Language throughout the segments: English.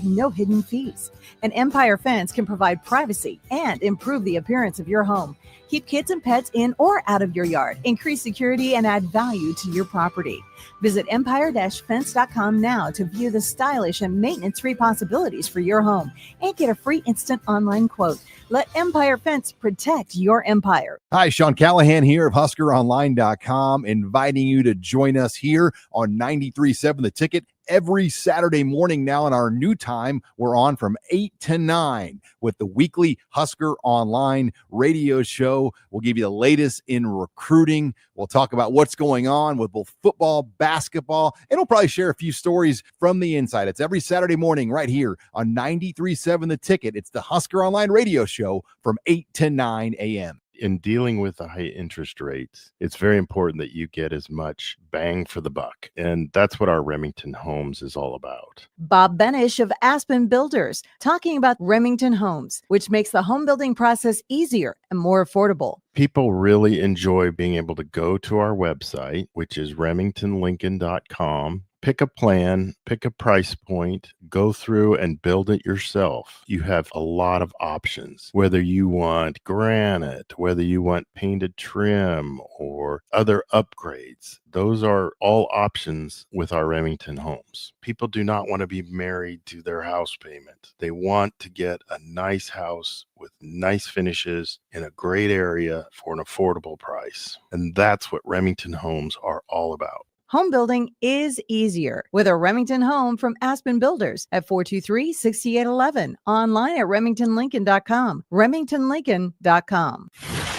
No hidden fees. An Empire fence can provide privacy and improve the appearance of your home. Keep kids and pets in or out of your yard. Increase security and add value to your property. Visit empire-fence.com now to view the stylish and maintenance-free possibilities for your home and get a free instant online quote. Let Empire Fence protect your empire. Hi, Sean Callahan here of HuskerOnline.com, inviting you to join us here on 93.7 The Ticket every Saturday morning. Now in our new time, we're on from 8 to 9 with the weekly Husker Online radio show. We'll give you the latest in recruiting. We'll talk about what's going on with both football, basketball, and we'll probably share a few stories from the inside. It's every Saturday morning right here on 93.7 The Ticket. It's the Husker Online radio show from 8 to 9 a.m. In dealing with the high interest rates, it's very important that you get as much bang for the buck. And that's what our Remington Homes is all about. Bob Benish of Aspen Builders talking about Remington Homes, which makes the home building process easier and more affordable. People really enjoy being able to go to our website, which is remingtonlincoln.com. Pick a plan, pick a price point, go through and build it yourself. You have a lot of options, whether you want granite, whether you want painted trim or other upgrades. Those are all options with our Remington Homes. People do not want to be married to their house payment. They want to get a nice house with nice finishes in a great area for an affordable price. And that's what Remington Homes are all about. Home building is easier with a Remington home from Aspen Builders at 423-6811. Online at remingtonlincoln.com. remingtonlincoln.com.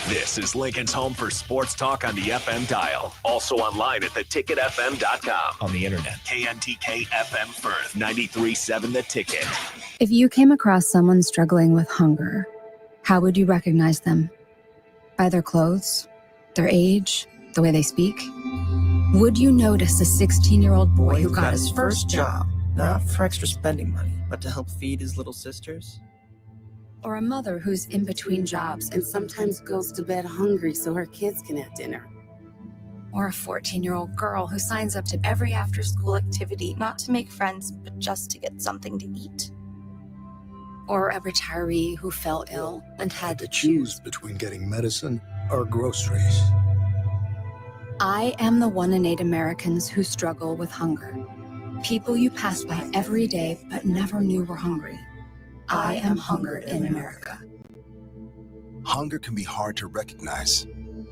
This is Lincoln's home for sports talk on the FM dial. Also online at theticketfm.com. On the internet, KNTK FM Firth, 93.7 The Ticket. If you came across someone struggling with hunger, how would you recognize them? By their clothes, their age, the way they speak? Would you notice a 16-year-old boy who got his first job, not for extra spending money, but to help feed his little sisters? or a mother who's in between jobs and sometimes goes to bed hungry so her kids can have dinner? Or a 14-year-old girl who signs up to every after-school activity, not to make friends, but just to get something to eat? Or a retiree who fell ill and had to choose between getting medicine or groceries. I am the 1 in 8 Americans who struggle with hunger. People you pass by every day but never knew were hungry. I am hunger in America. Hunger can be hard to recognize.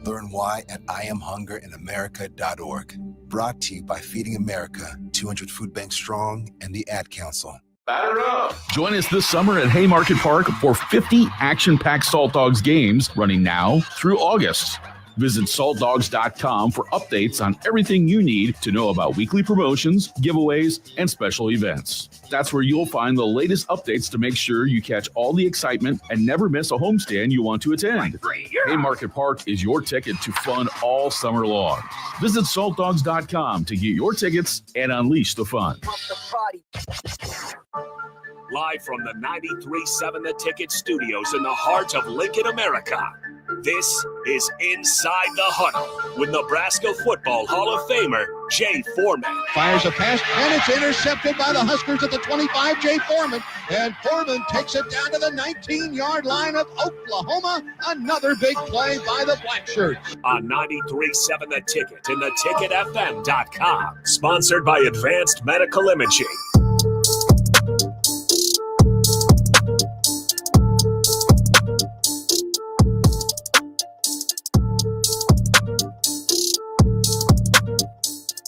Learn why at IamHungerInAmerica.org. Brought to you by Feeding America, 200 Food Banks Strong, and the Ad Council. Batter up! Join us this summer at Haymarket Park for 50 action-packed Salt Dogs games running now through August. Visit saltdogs.com for updates on everything you need to know about weekly promotions, giveaways, and special events. That's where you'll find the latest updates to make sure you catch all the excitement and never miss a homestand you want to attend. Haymarket Park is your ticket to fun all summer long. Visit saltdogs.com to get your tickets and unleash the fun. Live from the 93.7 The Ticket Studios in the heart of Lincoln, America. This is Inside the Huddle with Nebraska Football Hall of Famer Jay Foreman. Fires a pass, and it's intercepted by the Huskers at the 25, Jay Foreman. And Foreman takes it down to the 19-yard line of Oklahoma. Another big play by the Blackshirts. On 93.7 The Ticket and theticketfm.com. Sponsored by Advanced Medical Imaging.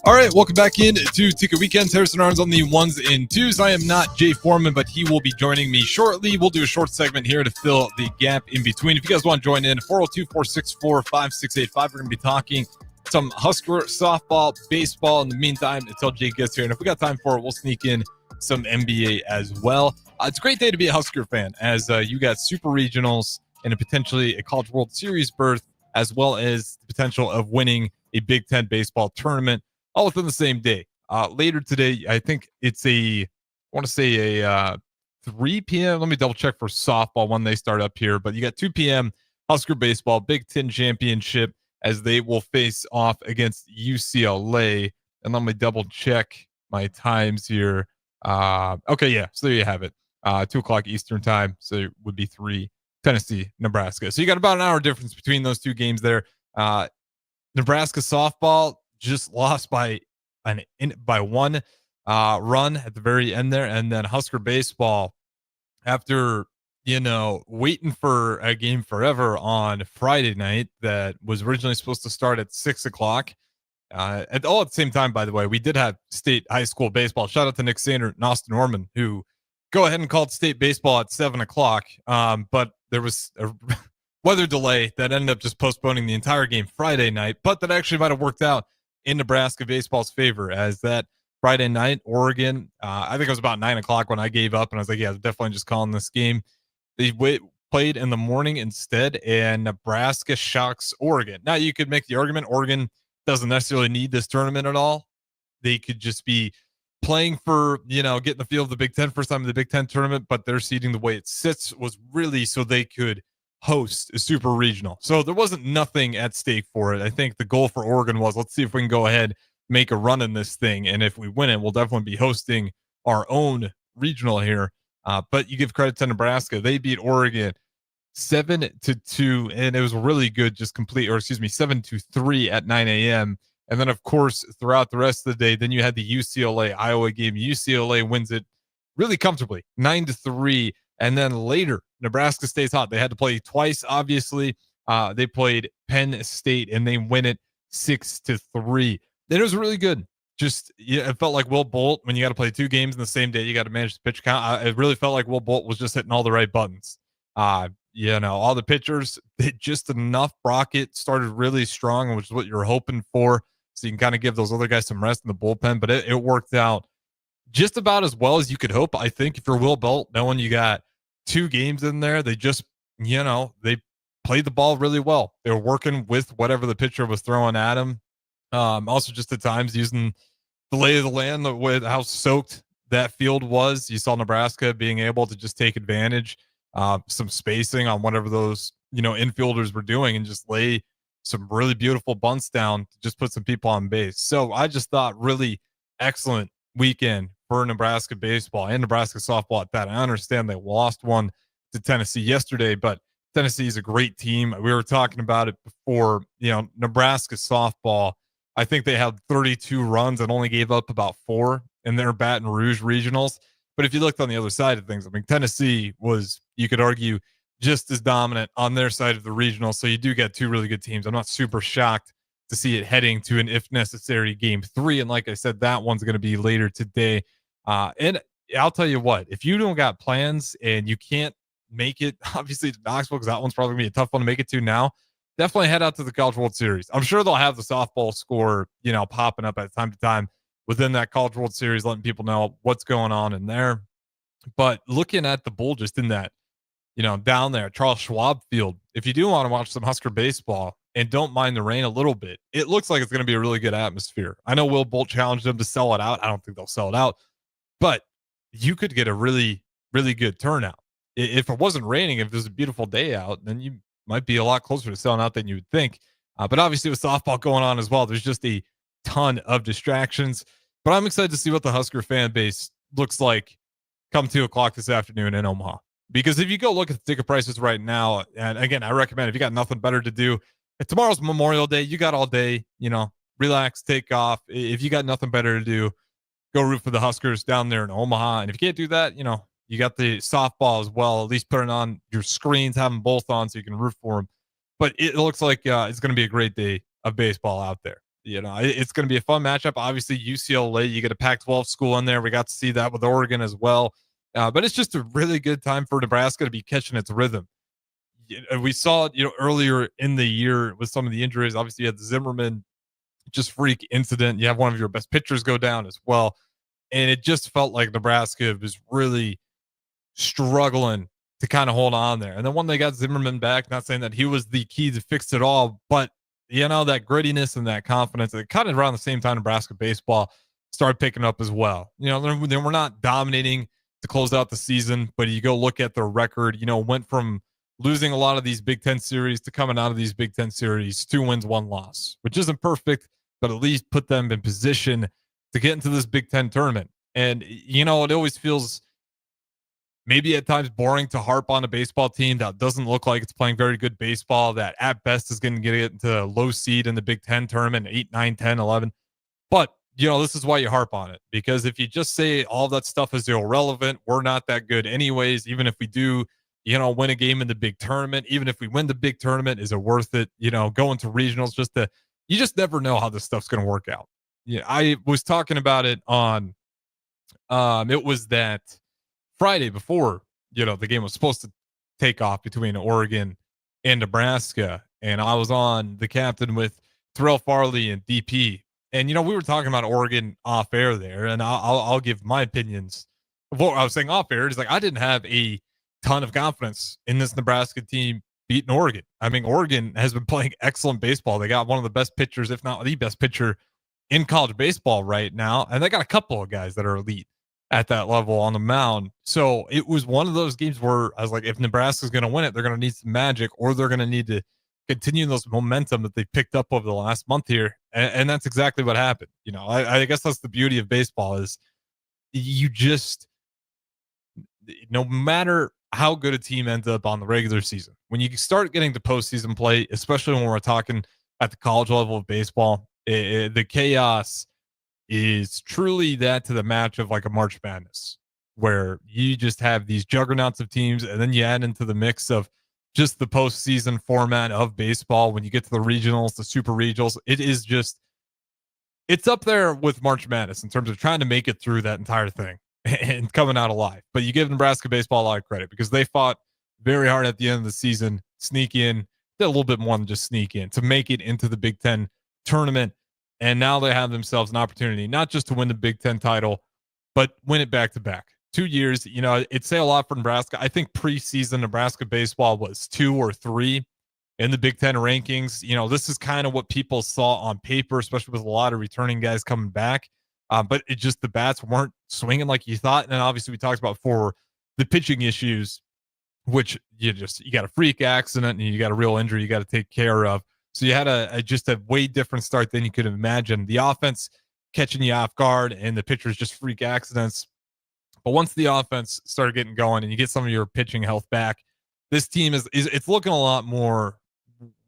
All right, welcome back in to Ticket Weekends. Harrison Arns on the ones and twos. I am not Jay Foreman, but he will be joining me shortly. We'll do a short segment here to fill the gap in between. If you guys want to join in, 402-464-5685. We're going to be talking some Husker softball, baseball in the meantime until Jake gets here. And if we got time for it, we'll sneak in some NBA as well. It's a great day to be a Husker fan as you got super regionals and potentially a College World Series berth, as well as the potential of winning a Big Ten baseball tournament, all within the same day. Later today, I think it's I want to say a 3 p.m. Let me double check for softball when they start up here. But you got 2 p.m. Husker baseball, Big Ten championship, as they will face off against UCLA. And let me double check my times here. Okay, yeah. So there you have it. 2 o'clock Eastern time. So it would be 3 Tennessee, Nebraska. So you got about an hour difference between those two games there. Nebraska softball just lost by one run at the very end there, and then Husker baseball, after waiting for a game forever on Friday night that was originally supposed to start at 6 o'clock. At the same time, by the way, we did have state high school baseball. Shout out to Nick Sander and Austin Norman, who go ahead and called state baseball at 7 o'clock. But there was a weather delay that ended up just postponing the entire game Friday night, but that actually might have worked out in Nebraska baseball's favor, as that Friday night, Oregon, I think it was about 9 o'clock when I gave up, and I was like, yeah, definitely just calling this game. They played in the morning instead, and Nebraska shocks Oregon. Now, you could make the argument Oregon doesn't necessarily need this tournament at all. They could just be playing for, getting the feel of the Big Ten first time in the Big Ten tournament, but their seeding the way it sits was really so they could host a super regional. So there wasn't nothing at stake for it. I think the goal for Oregon was, let's see if we can go ahead, make a run in this thing. And if we win it, we'll definitely be hosting our own regional here. But you give credit to Nebraska. They beat Oregon 7-2, and it was really good, just 7-3 at 9 a.m. And then, of course, throughout the rest of the day, then you had the UCLA Iowa game. UCLA wins it really comfortably, 9-3. And then later, Nebraska stays hot. They had to play twice, obviously. They played Penn State, and they win it 6-3. It was really good. It felt like Will Bolt, when you got to play two games in the same day, you got to manage the pitch count. It really felt like Will Bolt was just hitting all the right buttons. All the pitchers did just enough. Brockett started really strong, which is what you're hoping for. So you can kind of give those other guys some rest in the bullpen, but it worked out just about as well as you could hope. I think if you're Will Bolt, knowing you got 2 games in there, they just, they played the ball really well. They were working with whatever the pitcher was throwing at him. Also just at times using the lay of the land with how soaked that field was. You saw Nebraska being able to just take advantage, some spacing on whatever those, infielders were doing, and just lay some really beautiful bunts down to just put some people on base. So I just thought really excellent weekend for Nebraska baseball and Nebraska softball at that. I understand they lost one to Tennessee yesterday, but Tennessee is a great team. We were talking about it before. Nebraska softball, I think they had 32 runs and only gave up about 4 in their Baton Rouge regionals. But if you looked on the other side of things, I mean, Tennessee was, you could argue, just as dominant on their side of the regional. So you do get 2 really good teams. I'm not super shocked to see it heading to an, if necessary, game 3. And like I said, that one's going to be later today. And I'll tell you what, if you don't got plans and you can't make it, obviously, to Knoxville, because that one's probably going to be a tough one to make it to now, definitely head out to the College World Series. I'm sure they'll have the softball score, popping up at time to time within that College World Series, letting people know what's going on in there. But looking at the bull just in that, down there, Charles Schwab Field, if you do want to watch some Husker baseball and don't mind the rain a little bit, it looks like it's going to be a really good atmosphere. I know Will Bolt challenged them to sell it out. I don't think they'll sell it out, but you could get a really, really good turnout. If it wasn't raining, if there's a beautiful day out, then you might be a lot closer to selling out than you would think. But obviously with softball going on as well, there's just a ton of distractions. But I'm excited to see what the Husker fan base looks like come 2 o'clock this afternoon in Omaha. Because if you go look at the ticket prices right now, and again, I recommend if you got nothing better to do, tomorrow's Memorial Day, you got all day, relax, take off. If you got nothing better to do, go root for the Huskers down there in Omaha. And if you can't do that, you got the softball as well, at least putting on your screens, have them both on so you can root for them. But it looks like it's going to be a great day of baseball out there. It's going to be a fun matchup. Obviously, UCLA, you get a Pac-12 school in there. We got to see that with Oregon as well. But it's just a really good time for Nebraska to be catching its rhythm. We saw it, earlier in the year with some of the injuries. Obviously, you had the Zimmerman just freak incident. You have one of your best pitchers go down as well. And it just felt like Nebraska was really struggling to kind of hold on there. And then when they got Zimmerman back, not saying that he was the key to fix it all, but that grittiness and that confidence, it kind of around the same time Nebraska baseball started picking up as well. They were not dominating to close out the season, but you go look at their record, went from losing a lot of these Big Ten series to coming out of these Big Ten series, 2 wins, 1 loss, which isn't perfect, but at least put them in position to get into this Big Ten tournament. And, it always feels maybe at times boring to harp on a baseball team that doesn't look like it's playing very good baseball, that at best is going to get into a low seed in the Big Ten tournament, 8, 9, 10, 11. But, this is why you harp on it, because if you just say all that stuff is irrelevant, we're not that good anyways, even if we do, win a game in the big tournament, even if we win the big tournament, is it worth it? Going to regionals you just never know how this stuff's going to work out. Yeah. I was talking about it on, it was that Friday before, the game was supposed to take off between Oregon and Nebraska. And I was on the captain with Terrell Farley and DP. And, we were talking about Oregon off air there, and I'll give my opinions of what I was saying off air. It's like, I didn't have a ton of confidence in this Nebraska team beating Oregon. I mean, Oregon has been playing excellent baseball. They got one of the best pitchers, if not the best pitcher in college baseball right now. And they got a couple of guys that are elite at that level on the mound. So it was one of those games where I was like, if Nebraska's going to win it, they're going to need some magic, or they're going to need to continue those momentum that they picked up over the last month here. And that's exactly what happened. I guess that's the beauty of baseball, is you just, no matter how good a team ends up on the regular season, when you start getting to postseason play, especially when we're talking at the college level of baseball, the chaos is truly that to the match of like a March Madness, where you just have these juggernauts of teams, and then you add into the mix of just the postseason format of baseball. When you get to the regionals, the super regionals, it's up there with March Madness in terms of trying to make it through that entire thing and coming out alive. But you give Nebraska baseball a lot of credit, because they fought very hard at the end of the season, sneak in, did a little bit more than just sneak in, to make it into the Big Ten tournament. And now they have themselves an opportunity, not just to win the Big Ten title, but win it back to back. 2 years, it'd say a lot for Nebraska. I think preseason Nebraska baseball was 2 or 3 in the Big Ten rankings. This is kind of what people saw on paper, especially with a lot of returning guys coming back. But it just, the bats weren't swinging like you thought. And obviously we talked about for the pitching issues, which you got a freak accident and you got a real injury you got to take care of. So you had a way different start than you could have imagined. The offense catching you off guard, and the pitchers just freak accidents. But once the offense started getting going and you get some of your pitching health back, this team it's looking a lot more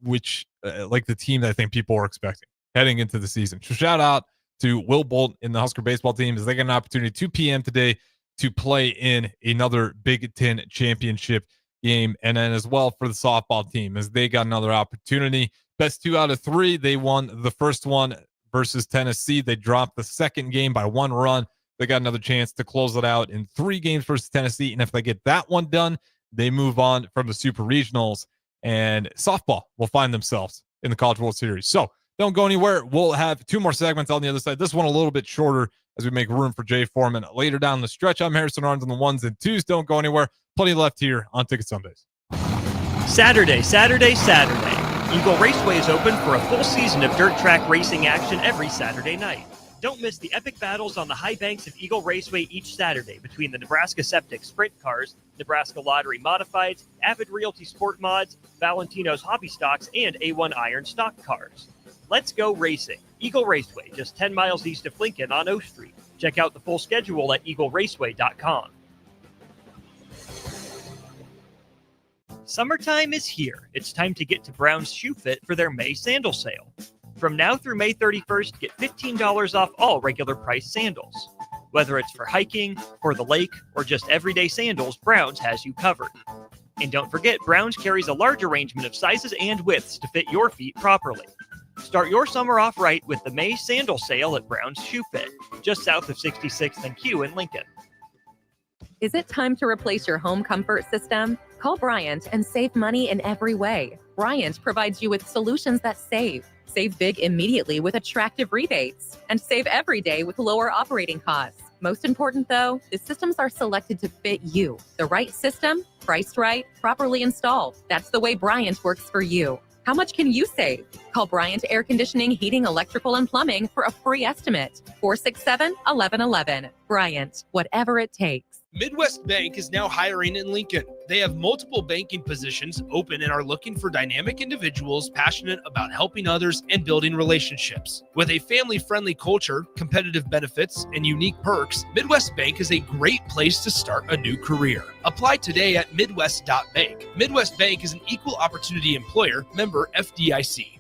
like the team that I think people are expecting heading into the season. So shout out to Will Bolt in the Husker baseball team, as they get an opportunity 2 p.m. today to play in another Big Ten championship game. And then as well for the softball team, as they got another opportunity. Best 2 out of 3. They won the first one versus Tennessee. They dropped the second game by 1 run. They got another chance to close it out in 3 games versus Tennessee. And if they get that one done, they move on from the super regionals, and softball will find themselves in the College World Series. So don't go anywhere. We'll have 2 more segments on the other side. This one a little bit shorter as we make room for Jay Foreman later down the stretch. I'm Harrison Arns on the 1s and 2s. Don't go anywhere. Plenty left here on Ticket Sundays. Saturday. Eagle Raceway is open for a full season of dirt track racing action every Saturday night. Don't miss the epic battles on the high banks of Eagle Raceway each Saturday between the Nebraska Septic Sprint Cars, Nebraska Lottery Modifieds, Avid Realty Sport Mods, Valentino's Hobby Stocks, and A1 Iron Stock Cars. Let's go racing. Eagle Raceway, just 10 miles east of Lincoln on O Street. Check out the full schedule at eagleraceway.com. Summertime is here. It's time to get to Brown's Shoe Fit for their May sandal sale. From now through May 31st, get $15 off all regular price sandals. Whether it's for hiking, for the lake, or just everyday sandals, Brown's has you covered. And don't forget, Brown's carries a large arrangement of sizes and widths to fit your feet properly. Start your summer off right with the May sandal sale at Brown's Shoe Fit, just south of 66th and Q in Lincoln. Is it time to replace your home comfort system? Call Bryant and save money in every way. Bryant provides you with solutions that save. Save big immediately with attractive rebates, and save every day with lower operating costs. Most important though, the systems are selected to fit you. The right system, priced right, properly installed. That's the way Bryant works for you. How much can you save? Call Bryant Air Conditioning, Heating, Electrical, and Plumbing for a free estimate. 467-1111. Bryant, whatever it takes. Midwest Bank is now hiring in Lincoln. They have multiple banking positions open and are looking for dynamic individuals passionate about helping others and building relationships. With a family-friendly culture, competitive benefits, and unique perks, Midwest Bank is a great place to start a new career. Apply today at midwest.bank. Midwest Bank is an equal opportunity employer, member FDIC.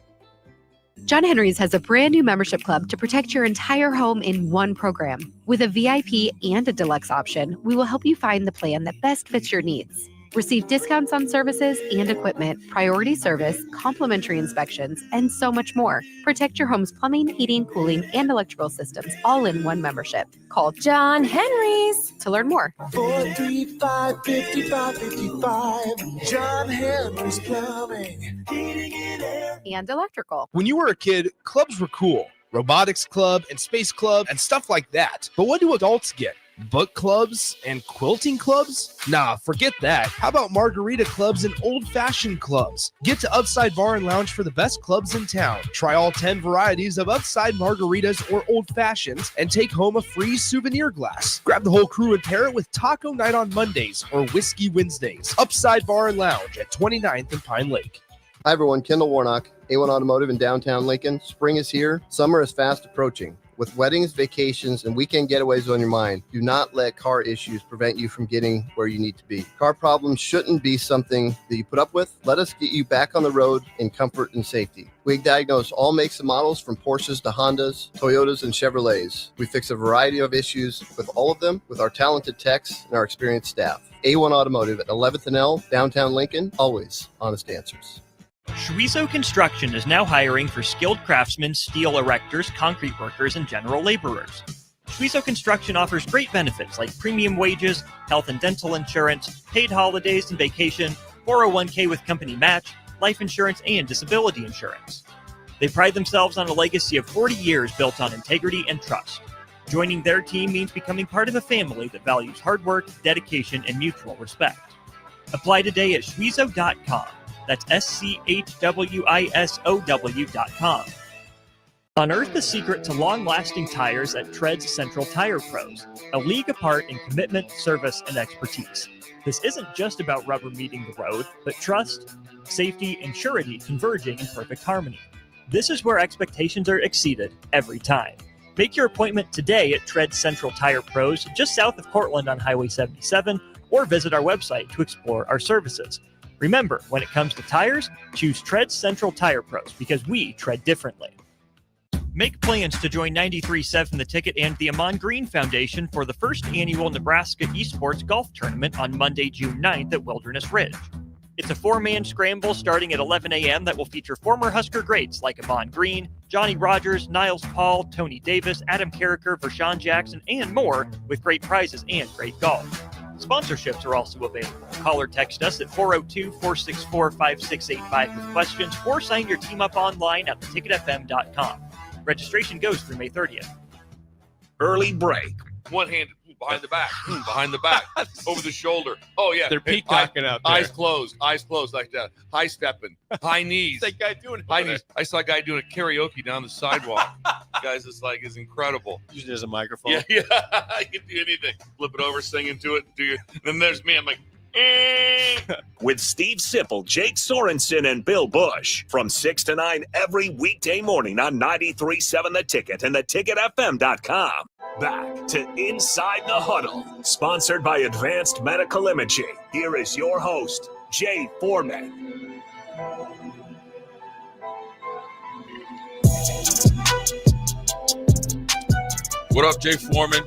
John Henry's has a brand new membership club to protect your entire home in one program. With a VIP and a deluxe option, we will help you find the plan that best fits your needs. Receive discounts on services and equipment, priority service, complimentary inspections, and so much more. Protect your home's plumbing, heating, cooling, and electrical systems all in one membership. Call John Henry's to learn more. 435-5555. John Henry's Plumbing. Heating and air. And electrical. When you were a kid, clubs were cool. Robotics club and space club and stuff like that. But what do adults get? Book clubs and quilting clubs? Nah, forget that. How about margarita clubs and old-fashioned clubs? Get to Upside Bar and Lounge for the best clubs in town. Try all 10 varieties of Upside margaritas or old fashions and take home a free souvenir glass. Grab the whole crew and pair it with taco night on Mondays or whiskey Wednesdays. Upside Bar and Lounge at 29th and Pine Lake. Hi everyone, Kendall Warnock, A1 Automotive in downtown Lincoln. Spring is here. Summer is fast approaching. With weddings, vacations, and weekend getaways on your mind, do not let car issues prevent you from getting where you need to be. Car problems shouldn't be something that you put up with. Let us get you back on the road in comfort and safety. We diagnose all makes and models from Porsches to Hondas, Toyotas, and Chevrolets. We fix a variety of issues with all of them with our talented techs and our experienced staff. A1 Automotive at 11th and L, downtown Lincoln, always honest answers. Schweizo Construction is now hiring for skilled craftsmen, steel erectors, concrete workers, and general laborers. Schweizo Construction offers great benefits like premium wages, health and dental insurance, paid holidays and vacation, 401k with company match, life insurance, and disability insurance. They pride themselves on a legacy of 40 years built on integrity and trust. Joining their team means becoming part of a family that values hard work, dedication, and mutual respect. Apply today at schweizo.com. That's SCHWISOW.com. Unearth the secret to long-lasting tires at Tread's Central Tire Pros, a league apart in commitment, service, and expertise. This isn't just about rubber meeting the road, but trust, safety, and surety converging in perfect harmony. This is where expectations are exceeded every time. Make your appointment today at Tread's Central Tire Pros, just south of Cortland on Highway 77, or visit our website to explore our services. Remember, when it comes to tires, choose Tread Central Tire Pros because we tread differently. Make plans to join 93.7 The Ticket and the Amon Green Foundation for the first annual Nebraska Esports Golf Tournament on Monday, June 9th at Wilderness Ridge. It's a four-man scramble starting at 11 a.m. that will feature former Husker greats like Amon Green, Johnny Rogers, Niles Paul, Tony Davis, Adam Carricker, Vershawn Jackson, and more, with great prizes and great golf. Sponsorships are also available. Call or text us at 402-464-5685 with questions, or sign your team up online at theticketfm.com. Registration goes through May 30th. Early break. One-handed, behind the back, over the shoulder. Oh, yeah. They're peacocking out there. Eyes closed like that. High stepping, high knees. What's that guy doing? High knees. I saw a guy doing a karaoke down the sidewalk. Guys, it's like, is incredible. Using it as a microphone. Yeah. I can do anything. Flip it over, sing into it. Then there's me. I'm like, with Steve Sipple, Jake Sorensen, and Bill Bush from 6 to 9 every weekday morning on 93.7 The Ticket and theticketfm.com. Back to Inside the Huddle, sponsored by Advanced Medical Imaging. Here is your host, Jay Foreman. What up, Jay Foreman?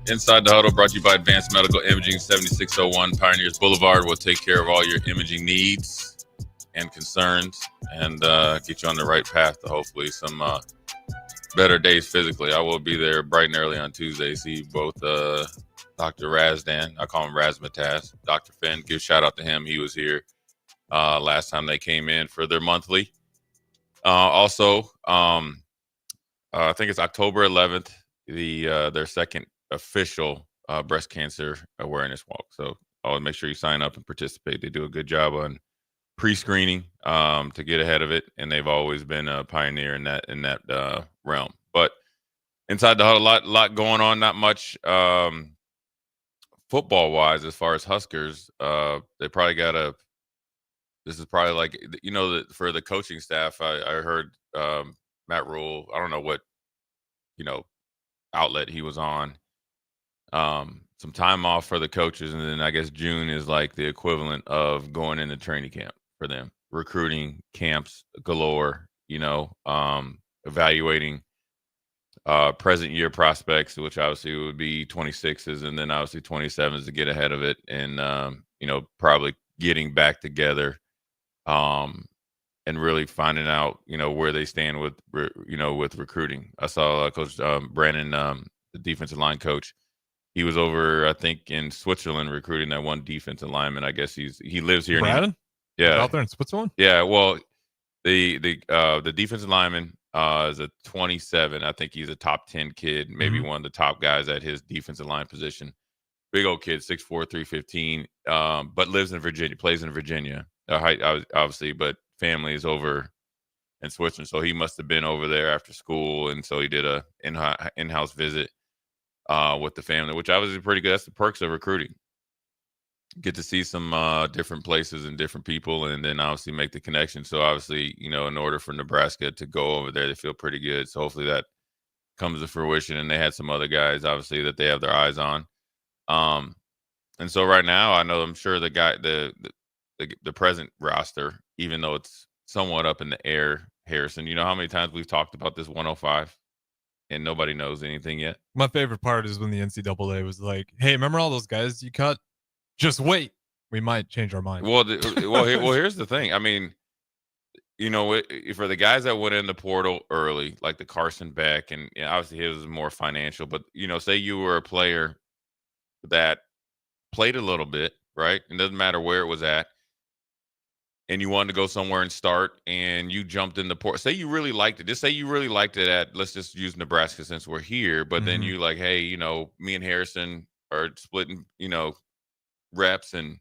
Inside the Huddle, brought to you by Advanced Medical Imaging, 7601 Pioneers Boulevard. We'll take care of all your imaging needs and concerns and get you on the right path to hopefully some better days physically. I will be there bright and early on Tuesday. See both Dr. Razdan, I call him Razmataz, Dr. Finn. Give a shout out to him. He was here last time they came in for their monthly. Also, I think it's October 11th, their second official breast cancer awareness walk. So I'll make sure you sign up and participate. They do a good job on pre-screening to get ahead of it, and they've always been a pioneer in that realm. But inside the Huddle, a lot going on. Not much football wise, as far as Huskers, they probably got this is probably like, for the coaching staff, I heard Matt Rule, I don't know what, outlet he was on, some time off for the coaches. And then I guess June is like the equivalent of going into training camp for them, recruiting camps galore, evaluating present year prospects, which obviously would be 26s and then obviously 27s to get ahead of it. And, probably getting back together and really finding out, where they stand with recruiting. I saw Coach Brandon, the defensive line coach. He was over, I think, in Switzerland recruiting that one defensive lineman. I guess he lives here. Brandon? Yeah, out there in Switzerland. Yeah, well, the defensive lineman is a 27. I think he's a top 10 kid, maybe one of the top guys at his defensive line position. Big old kid, 6'4", 315, but lives in Virginia, plays in Virginia, obviously, but family is over in Switzerland. So he must have been over there after school. And so he did a in-house visit with the family, which obviously pretty good. That's the perks of recruiting. Get to see some different places and different people, and then obviously make the connection. So obviously, in order for Nebraska to go over there, they feel pretty good. So hopefully that comes to fruition. And they had some other guys, obviously, that they have their eyes on. And so right now, I'm sure the present roster, even though it's somewhat up in the air, Harrison, you know how many times we've talked about this 105 and nobody knows anything yet? My favorite part is when the NCAA was like, hey, remember all those guys you cut? Just wait. We might change our mind. Well, here's the thing. I mean, for the guys that went in the portal early, like the Carson Beck, and obviously his was more financial, but, say you were a player that played a little bit, right? It doesn't matter where it was at. And you wanted to go somewhere and start, and you jumped in the portal. Say you really liked it. Just say you really liked it at, let's just use Nebraska since we're here. But then you like, hey, me and Harrison are splitting, reps, and,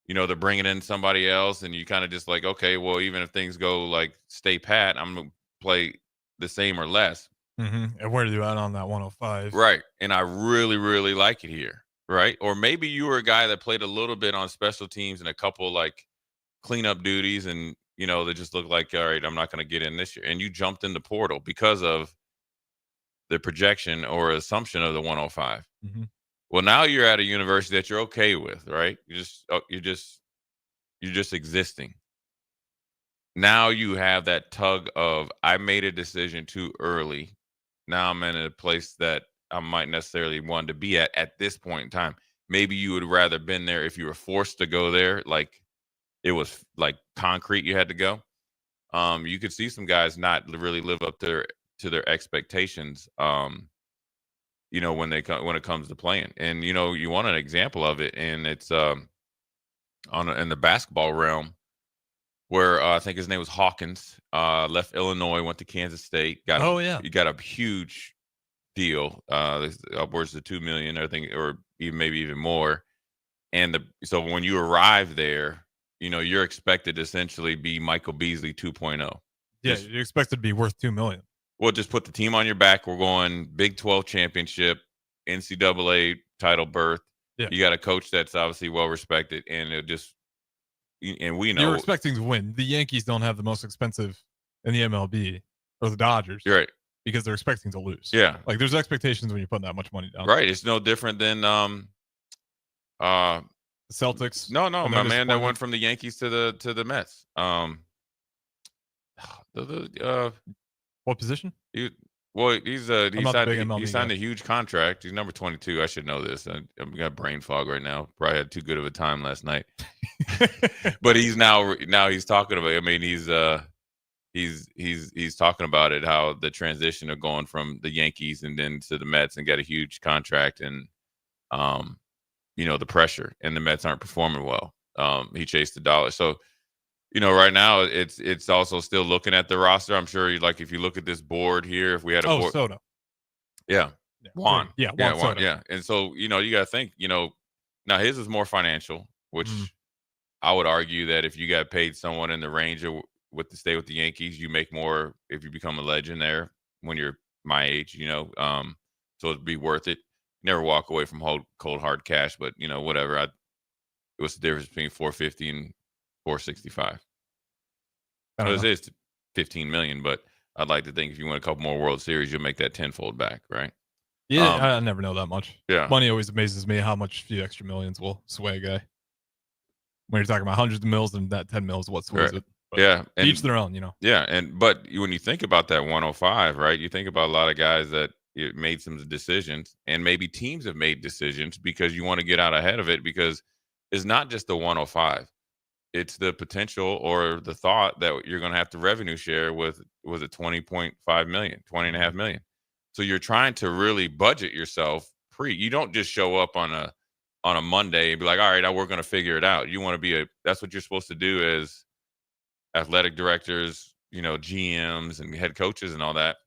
they're bringing in somebody else. And you kind of just like, okay, well, even if things go like stay pat, I'm going to play the same or less. And where do you at on that 105? Right. And I really, really like it here. Right. Or maybe you were a guy that played a little bit on special teams and a couple like cleanup duties, and they just look like, all right, I'm not going to get in this year, and you jumped in the portal because of the projection or assumption of the 105. Well, now you're at a university that you're okay with, right? You're just existing. Now you have that tug of, I made a decision too early. Now I'm in a place that I might necessarily want to be at this point in time. Maybe you would rather been there if you were forced to go there, like it was like concrete you had to go. You could see some guys not really live up to their expectations, when it comes to playing. And, you want an example of it, and it's in the basketball realm where I think his name was Hawkins, left Illinois, went to Kansas State. He got a huge deal, upwards of $2 million, I think, or maybe even more. And so when you arrive there, you're expected to essentially be Michael Beasley 2.0. Yeah, you're expected to be worth $2 million. Well, just put the team on your back. We're going Big 12 championship, NCAA title berth. Yeah. You got a coach that's obviously well respected, and we know you're expecting to win. The Yankees don't have the most expensive in the MLB, or the Dodgers. You're right. Because they're expecting to lose. Yeah. Like there's expectations when you're putting that much money down. Right. It's no different than Celtics. No, my man that went from the Yankees to the Mets. What position? He signed a huge contract. He's number 22. I should know this. I've got brain fog right now. Probably had too good of a time last night. But he's now he's talking about. I mean, he's talking about it, how the transition of going from the Yankees and then to the Mets and got a huge contract, and the pressure, and the Mets aren't performing well. He chased the dollar. So, right now it's also still looking at the roster. I'm sure if you look at this board here, if we had a board. Soto. Yeah. Juan. Yeah. Juan Soto. Yeah. And so, you got to think, now his is more financial, which I would argue that if you got paid someone in the range of to stay with the Yankees, you make more if you become a legend there when you're my age, so it'd be worth it. never walk away from cold hard cash, but whatever. What's the difference between 450 and 465? It is 15 million, but I'd like to think if you win a couple more World Series, you'll make that tenfold back, right? Yeah, I never know that much. Yeah. Money always amazes me how much few extra millions will sway a guy. When you're talking about hundreds of mils and that 10 mils, what sways it? But yeah. And, each their own, Yeah. But when you think about that 105, right, you think about a lot of guys that made some decisions, and maybe teams have made decisions because you want to get out ahead of it, because it's not just the 105. It's the potential or the thought that you're going to have to revenue share with, was it 20.5 million, 20.5 million. So you're trying to really budget yourself you don't just show up on a Monday and be like, all right, we're going to figure it out. You want to be that's what you're supposed to do as athletic directors, GMs and head coaches and all that.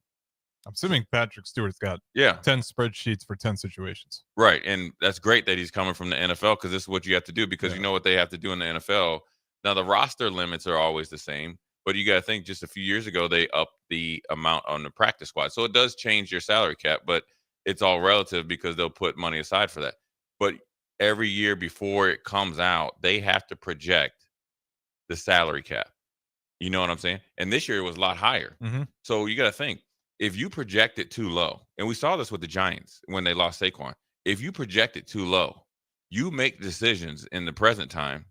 I'm assuming Patrick Stewart's got 10 spreadsheets for 10 situations. Right. And that's great that he's coming from the NFL, because this is what you have to do, because you know what they have to do in the NFL. Now, the roster limits are always the same, but you got to think just a few years ago, they upped the amount on the practice squad. So it does change your salary cap, but it's all relative because they'll put money aside for that. But every year before it comes out, they have to project the salary cap. You know what I'm saying? And this year it was a lot higher. Mm-hmm. So you got to think, if you project it too low, and we saw this with the Giants when they lost Saquon, if you project it too low, you make decisions in the present time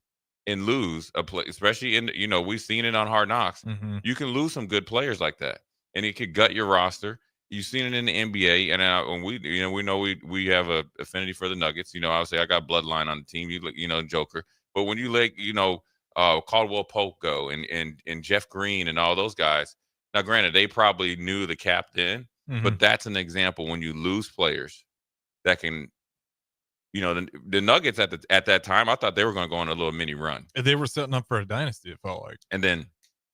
and lose a play, especially we've seen it on Hard Knocks. Mm-hmm. You can lose some good players like that, and it could gut your roster. You've seen it in the NBA, and we know we have a affinity for the Nuggets. Obviously I got bloodline on the team. Joker, but when you Caldwell Pope go and Jeff Green and all those guys. Now, granted, they probably knew the captain, but that's an example when you lose players that can, the Nuggets at that time, I thought they were going to go on a little mini run. They were setting up for a dynasty, it felt like. And then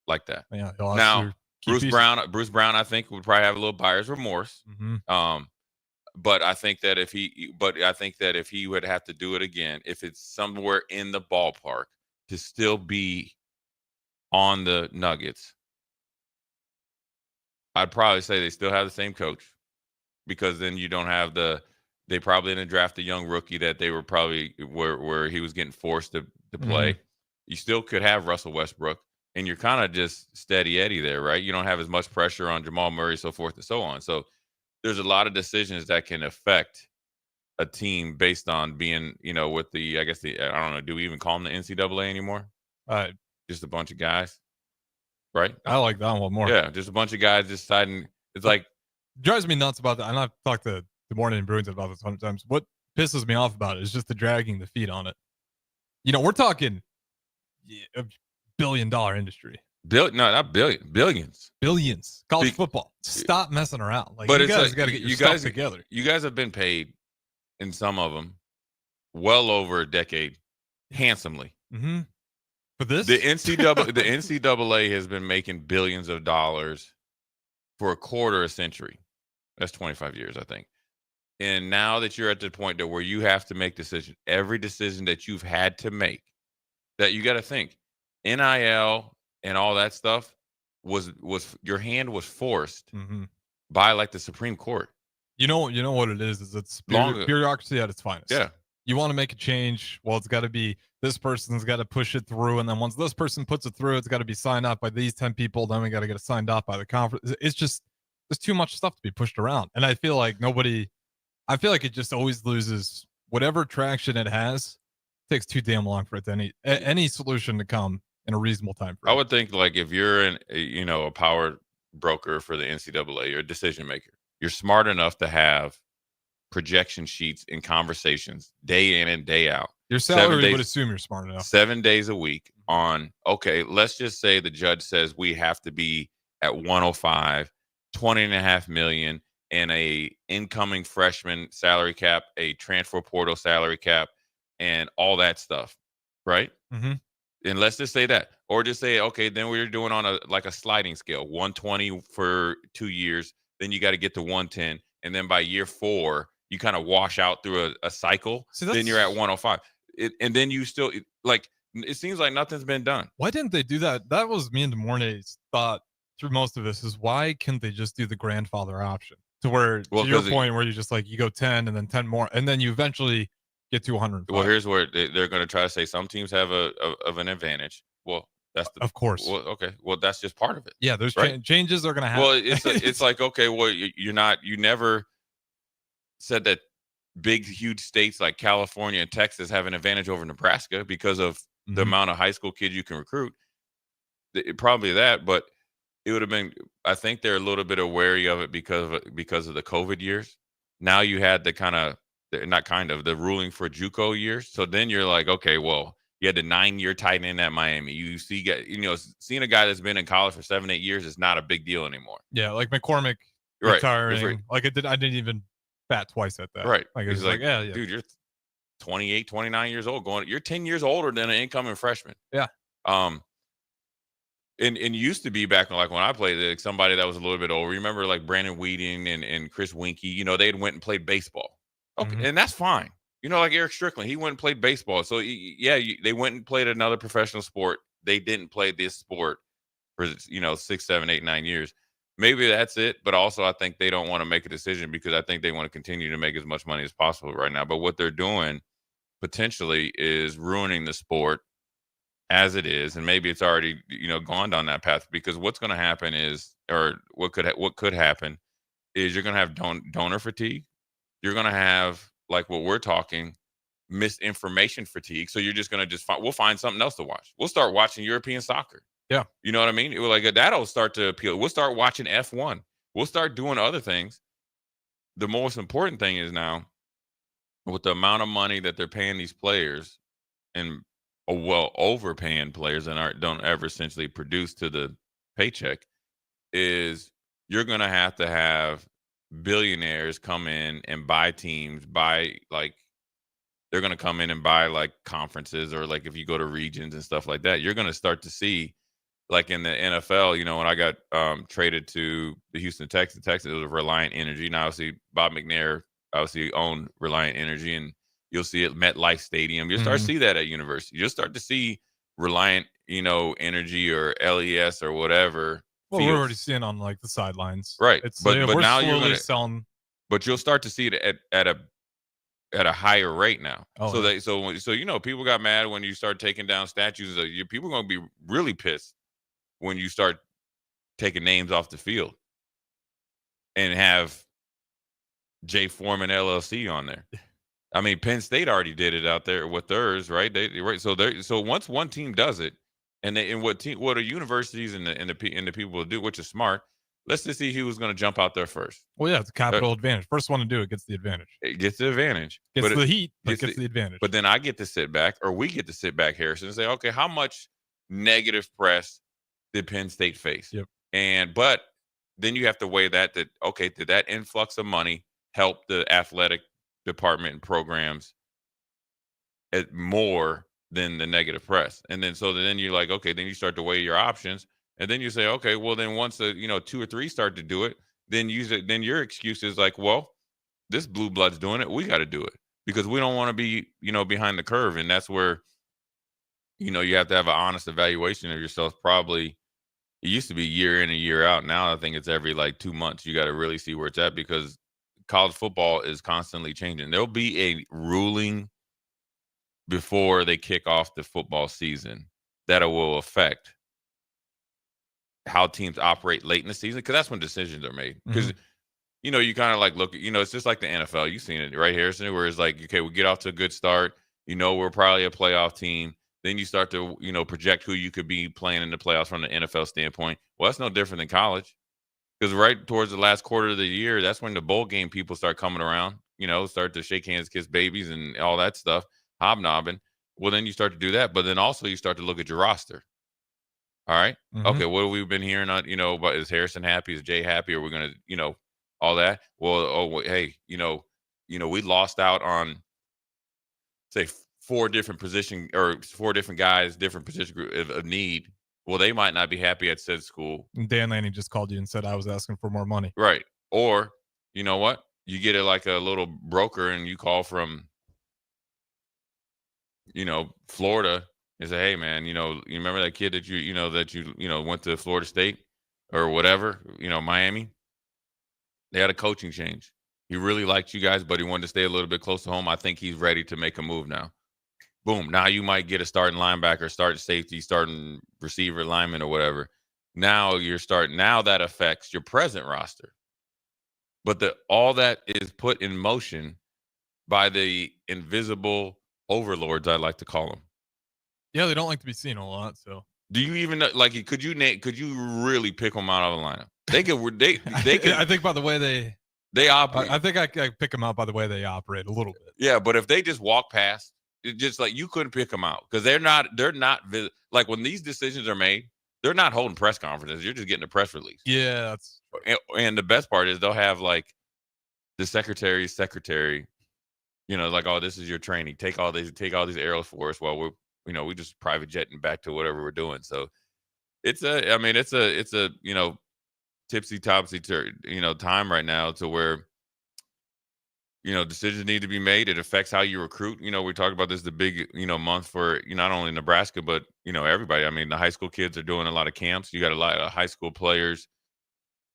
like that. Yeah. Now, Bruce Brown, I think, would probably have a little buyer's remorse. Mm-hmm. But I think that if he would have to do it again, if it's somewhere in the ballpark to still be on the Nuggets, I'd probably say they still have the same coach, because then you don't have they probably didn't draft a young rookie that they were probably where he was getting forced to play. You still could have Russell Westbrook, and you're kind of just steady Eddie there, right? You don't have as much pressure on Jamal Murray, so forth and so on. So there's a lot of decisions that can affect a team based on being, with I don't know, do we even call them the NCAA anymore? Just a bunch of guys. Right? I like that one more. Yeah, just a bunch of guys deciding. It's like, drives me nuts about that. And I've talked to the Morning Bruins about this 100 times. What pisses me off about it is just the dragging the feet on it. We're talking a $1 billion industry. No, not billions. Billions. College football. Stop messing around. But you guys got to get your stuff together. You guys have been paid, in some of them, well over a decade, handsomely. Mm-hmm. For this? The NCAA has been making billions of dollars for a quarter a century. That's 25 years, I think. And now that you're at the point that where you have to make decisions, every decision that you've had to make, that you got to think, NIL and all that stuff was your hand was forced by like the Supreme Court. You know what it is it's bureaucracy at its finest. Yeah. You want to make a change, well, it's got to be this person's got to push it through, and then once this person puts it through, it's got to be signed off by these 10 people, then we got to get it signed off by the conference. It's just, there's too much stuff to be pushed around, and I feel like it just always loses whatever traction it has. It takes too damn long for it to any solution to come in a reasonable time frame. I would think, like, if you're a power broker for the NCAA, you're a decision maker, you're smart enough to have projection sheets and conversations day in and day out. Your salary would assume you're smart enough. 7 days a week on, okay, let's just say the judge says we have to be at 105, 20.5 million, and a incoming freshman salary cap, a transfer portal salary cap, and all that stuff, right? Mm-hmm. And let's just say that, or just say, okay, then we're doing on a sliding scale, 120 for 2 years, then you got to get to 110, and then by year 4, you kind of wash out through a cycle. Then you're at 105, and then you still it seems like nothing's been done. Why didn't they do that? That was me and DeMornay's thought through most of this. Is why can't they just do the grandfather option? To where, Well, to your 'cause point, where you just like, you go 10 and then 10 more, and then you eventually get to 105. Well, here's where they're going to try to say some teams have of an advantage. Well, that's Of course. Well, okay. Well, that's just part of it. Yeah, those right? changes are going to happen. Well, it's like, okay, well, you never said that big, huge states like California and Texas have an advantage over Nebraska because of the amount of high school kids you can recruit. Probably that, but it would have been. I think they're a little bit wary of it because of the COVID years. Now you had the the ruling for JUCO years. So then you're like, okay, well, you had the 9-year tight end at Miami. You see, seeing a guy that's been in college for 7-8 years is not a big deal anymore. Yeah, like McCormick Right. retiring. Like I didn't even bat twice at that. Right. Like He's it's like, yeah, dude, you're 28, 29 years old. You're 10 years older than an incoming freshman. Yeah. And used to be back when I played, like somebody that was a little bit older. Remember like Brandon Weeding and Chris Winkie, they had went and played baseball. Okay, and that's fine. Like Eric Strickland, he went and played baseball. So yeah, they went and played another professional sport. They didn't play this sport for 6, 7, 8, 9 years. Maybe that's it. But also I think they don't want to make a decision because I think they want to continue to make as much money as possible right now. But what they're doing potentially is ruining the sport as it is, and maybe it's already gone down that path, because what's going to happen is, or what could happen is, you're going to have donor fatigue. You're going to have, like what we're talking, misinformation fatigue. So you're just going to we'll find something else to watch. We'll start watching European soccer. Yeah, you know what I mean. It was like that'll start to appeal. We'll start watching F1. We'll start doing other things. The most important thing is now, with the amount of money that they're paying these players, and overpaying players and don't ever essentially produce to the paycheck, is you're going to have billionaires come in and buy teams, they're going to come in and buy like conferences, or like if you go to regions and stuff like that, you're going to start to see, like in the NFL, when I got traded to the Houston Texans, it was Reliant Energy. Now obviously Bob McNair obviously owned Reliant Energy, and you'll see it MetLife Stadium. You'll start to see that at university. You'll start to see Reliant, Energy or LES or whatever. Well, we're already seeing on like the sidelines, right? But now you're selling. But you'll start to see it at a higher rate now. Oh, so people got mad when you start taking down statues. People are going to be really pissed when you start taking names off the field and have J. Foreman LLC on there. I mean, Penn State already did it out there with theirs, right? So once one team does it, and what are universities and the people will do, which is smart. Let's just see who's going to jump out there first. Well, yeah, it's a capital advantage. First one to do it gets the advantage. It gets the advantage. Gets the heat, but gets the advantage. But then I get to sit back, or we get to sit back, Harrison, and say, okay, how much negative press did Penn State face? Yep. But then you have to weigh that okay, did that influx of money help the athletic department and programs more than the negative press? And then then you're like, okay, then you start to weigh your options, and then you say, okay, well then once the 2 or 3 start to do it, then then your excuse is like, well, this blue blood's doing it, we got to do it, because we don't want to be behind the curve. And that's where you have to have an honest evaluation of yourself. Probably it used to be year in and year out. Now I think it's every like 2 months. You got to really see where it's at, because college football is constantly changing. There'll be a ruling before they kick off the football season that will affect how teams operate late in the season, because that's when decisions are made. Because you kind of like look, it's just like the NFL. You've seen it, right, Harrison, where it's like, okay, we get off to a good start. We're probably a playoff team. Then you start to project who you could be playing in the playoffs from the NFL standpoint. Well, that's no different than college. Because right towards the last quarter of the year, that's when the bowl game people start coming around, start to shake hands, kiss babies, and all that stuff, hobnobbing. Well, then you start to do that. But then also you start to look at your roster. All right. Okay, what have we been hearing on, about, is Harrison happy? Is Jay happy? Are we going to, all that? Well, hey, we lost out on, say, 4 different position, or 4 different guys, different position group of need. Well, they might not be happy at said school. Dan Lanning just called you and said I was asking for more money. Right. Or, you know what? You get it like a little broker, and you call from, Florida, and say, hey, man, you remember that kid that you went to Florida State or whatever, Miami? They had a coaching change. He really liked you guys, but he wanted to stay a little bit close to home. I think he's ready to make a move now. Boom. Now you might get a starting linebacker, starting safety, starting receiver, lineman, or whatever. Now now that affects your present roster. But all that is put in motion by the invisible overlords, I like to call them. Yeah, they don't like to be seen a lot. So, do you even know? Like, could you really pick them out of the lineup? They could. They could. I think by the way they operate. I think I pick them out by the way they operate a little bit. Yeah, but if they just walk past, it's just like you couldn't pick them out because they're not like when these decisions are made, they're not holding press conferences. You're just getting a press release. Yeah, and the best part is they'll have like the secretary's secretary. Like, oh, this is your training. Take all these arrows for us while we just private jetting back to whatever we're doing. So it's a tipsy topsy time right now to where decisions need to be made. It affects how you recruit. We talked about this, the big month for not only Nebraska but everybody. I mean, the high school kids are doing a lot of camps. You got a lot of high school players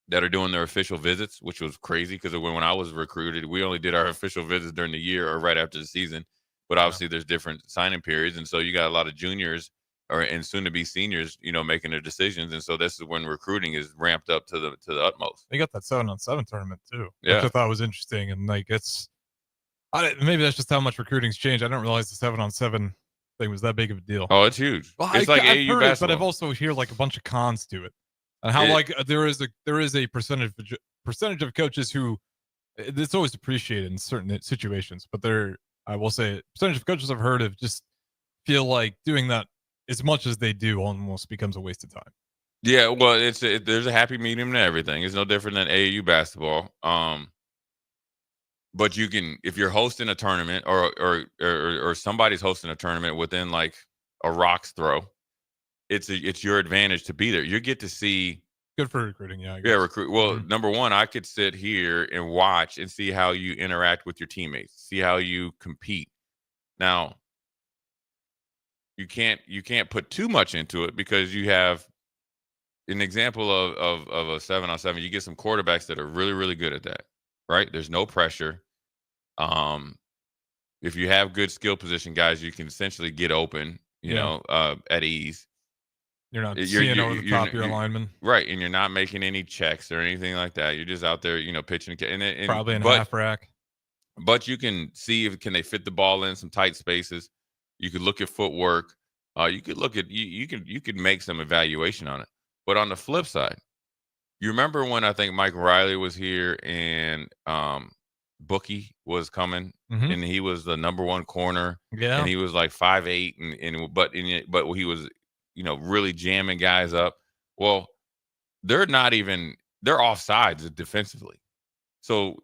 that are doing their official visits, which was crazy because when I was recruited, we only did our official visits during the year or right after the season. But obviously there's different signing periods. And so you got a lot of juniors and soon to be seniors, making their decisions. And so this is when recruiting is ramped up to the utmost. They got that 7-on-7 tournament too, yeah, which I thought was interesting. And like, maybe that's just how much recruiting's changed. I didn't realize the 7-on-7 thing was that big of a deal. Oh, it's huge. Well, it's like I've AAU heard basketball. But I've also hear like a bunch of cons to it. And how there is a percentage of coaches who it's always appreciated in certain situations, but I will say percentage of coaches I've heard of just feel like doing that as much as they do almost becomes a waste of time. Yeah, well, there's a happy medium to everything. It's no different than AAU basketball. But you can, if you're hosting a tournament or somebody's hosting a tournament within like a rock's throw, it's your advantage to be there. You get to see. Good for recruiting, yeah. Yeah, recruit. Well, number one, I could sit here and watch and see how you interact with your teammates, see how you compete. Now, you can't put too much into it because you have an example of a 7-on-7. You get some quarterbacks that are really, really good at that, right? There's no pressure. If you have good skill position guys, you can essentially get open, at ease. You're not seeing over the top of your lineman. Right, and you're not making any checks or anything like that. You're just out there, pitching. And probably in half rack. But you can see can they fit the ball in some tight spaces. You could look at footwork. You could look at you could make some evaluation on it. But on the flip side, you remember when I think Mike Riley was here and Bookie was coming and he was the number one corner. Yeah, and he was like 5'8", but he was really jamming guys up. Well, they're offsides defensively. So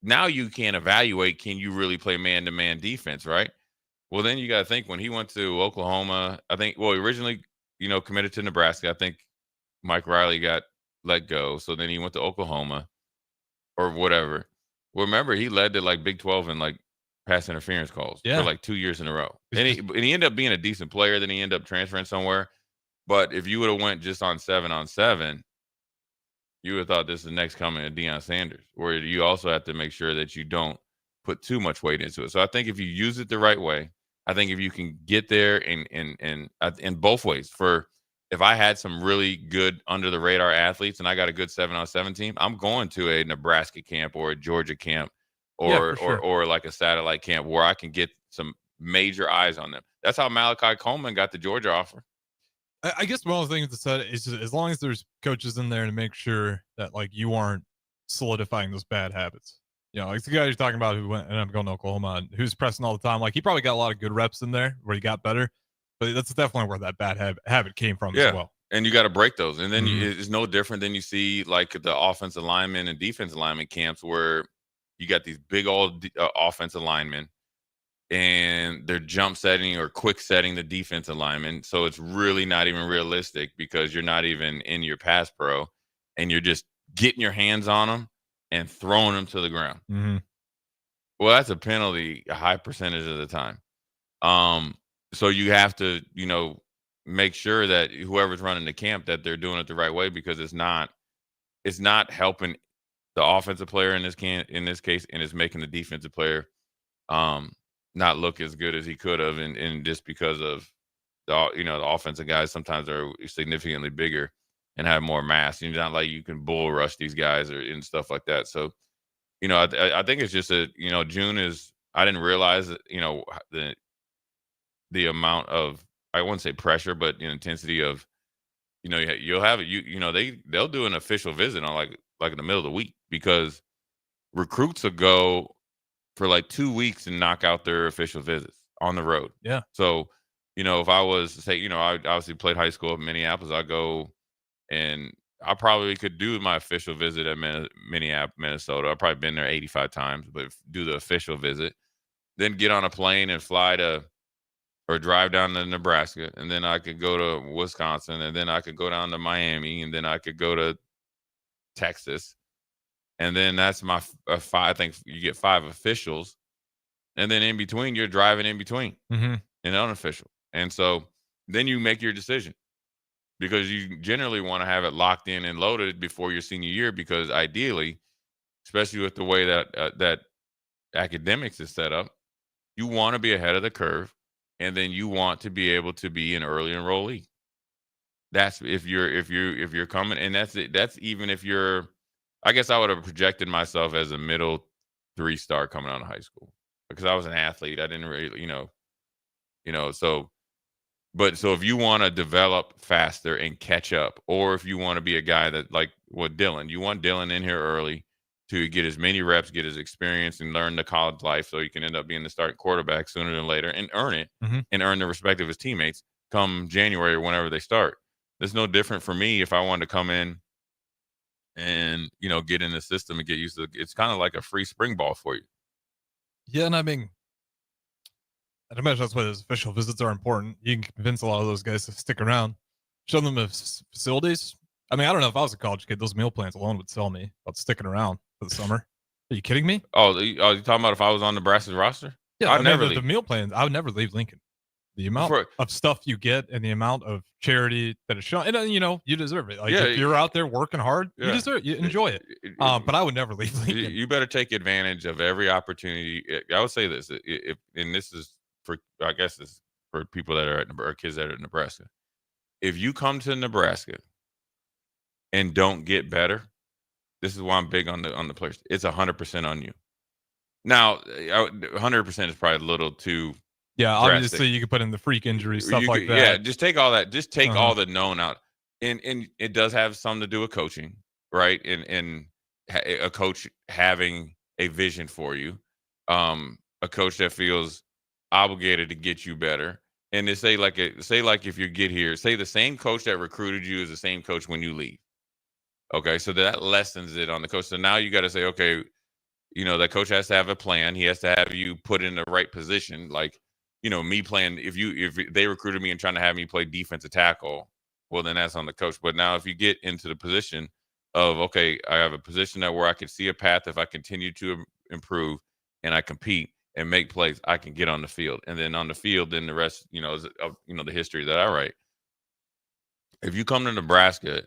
now you can't evaluate, can you really play man-to-man defense, right? Well, then you got to think when he went to Oklahoma, I think, he originally, committed to Nebraska. I think Mike Riley got let go. So then he went to Oklahoma or whatever. Well, remember, he led to like Big 12 and like pass interference calls for like 2 years in a row. And he ended up being a decent player. Then he ended up transferring somewhere. But if you would have went just on 7-on-7, you would have thought this is the next coming of Deion Sanders, where you also have to make sure that you don't put too much weight into it. So I think if you use it the right way, I think if you can get there in both ways, if I had some really good under the radar athletes and I got a good 7-on-7 team, I'm going to a Nebraska camp or a Georgia camp or like a satellite camp where I can get some major eyes on them. That's how Malachi Coleman got the Georgia offer. I guess one of the things to say is as long as there's coaches in there to make sure that like you aren't solidifying those bad habits. Like the guy you're talking about who ended up going to Oklahoma and who's pressing all the time. Like he probably got a lot of good reps in there where he got better, but that's definitely where that bad habit came from as well. And you got to break those. And then it's no different than you see like the offensive lineman and defensive lineman camps where you got these big old offensive linemen and they're jump setting or quick setting the defensive lineman. So it's really not even realistic because you're not even in your pass pro and you're just getting your hands on them and throwing them to the ground. Well, that's a penalty a high percentage of the time. So you have to, make sure that whoever's running the camp that they're doing it the right way because it's not helping the offensive player in this case, and it's making the defensive player not look as good as he could have, and just because of the offensive guys sometimes are significantly bigger and have more mass. It's not like you can bull rush these guys and stuff like that. So, I think it's just June is. I didn't realize that the amount of, I wouldn't say pressure, but the intensity of, you'll have it. They'll do an official visit on like in the middle of the week, because recruits will go for like 2 weeks and knock out their official visits on the road. Yeah. So, if I was to say, I obviously played high school in Minneapolis, I go and I probably could do my official visit at Minneapolis, Minnesota. I've probably been there 85 times, but do the official visit, then get on a plane and fly to or drive down to Nebraska, and then I could go to Wisconsin, and then I could go down to Miami, and then I could go to Texas. And then that's my 5. I think you get 5 officials. And then in between, you're driving in between Mm-hmm. and unofficial. And so then you make your decision, because you generally want to have it locked in and loaded before your senior year, because ideally, especially with the way that academics is set up, you want to be ahead of the curve, and then you want to be able to be an early enrollee. That's if you're coming, and that's even if you're. I guess I would have projected myself as a middle 3-star coming out of high school, because I was an athlete. I didn't really, so. But so if you want to develop faster and catch up, or if you want to be a guy that, like what Dylan, you want Dylan in here early to get as many reps, get his experience, and learn the college life, so he can end up being the starting quarterback sooner than later and earn it, and earn the respect of his teammates come January or whenever they start. It's no different for me if I wanted to come in and get in the system and get used to it. It's kind of like a free spring ball for you. Yeah, and I mean, I'd imagine that's why those official visits are important. You can convince a lot of those guys to stick around, show them the facilities. I mean, I don't know if I was a college kid, those meal plans alone would sell me about sticking around for the summer. Are you kidding me? Oh, you talking about if I was on Nebraska's roster? Yeah, I'd never leave. The meal plans. I would never leave Lincoln. The amount of stuff you get and the amount of charity that is shown, and you deserve it. Like, if you're out there working hard, you deserve, you enjoy it. But I would never leave Lincoln. You better take advantage of every opportunity. I would say this, and this is for, I guess this is for people that are kids that are at Nebraska. If you come to Nebraska and don't get better, this is why I'm big on the players. It's 100% on you. Now, 100% is probably a little too. Yeah, drastic. Obviously you could put in the freak injury stuff like that. Yeah, just take all that. Just take all the known out, and it does have something to do with coaching, right? And a coach having a vision for you, a coach that feels obligated to get you better, and to say like if you get here, say the same coach that recruited you is the same coach when you leave. Okay, so that lessens it on the coach. So now you got to say, okay, that coach has to have a plan. He has to have you put in the right position, like. Me playing, if they recruited me and trying to have me play defensive tackle, well, then that's on the coach. But now if you get into the position of, okay, I have a position where I can see a path, if I continue to improve and I compete and make plays, I can get on the field. And then on the field, then the rest, is the history that I write. If you come to Nebraska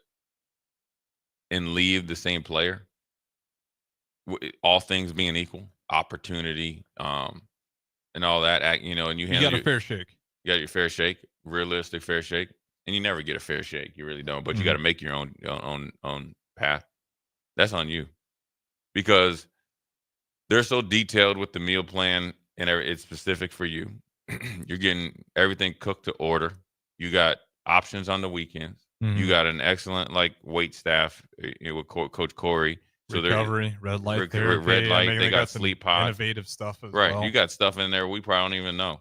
and leave the same player, all things being equal, opportunity, and all that, and you got a fair shake. You got your fair shake, realistic fair shake, and you never get a fair shake. You really don't. But you got to make your own path. That's on you, because they're so detailed with the meal plan, and it's specific for you. You're getting everything cooked to order. You got options on the weekends. You got an excellent wait staff with Coach Corey. So recovery, red light therapy. Red light. They got sleep pods. Innovative stuff as right. well. You got stuff in there we probably don't even know.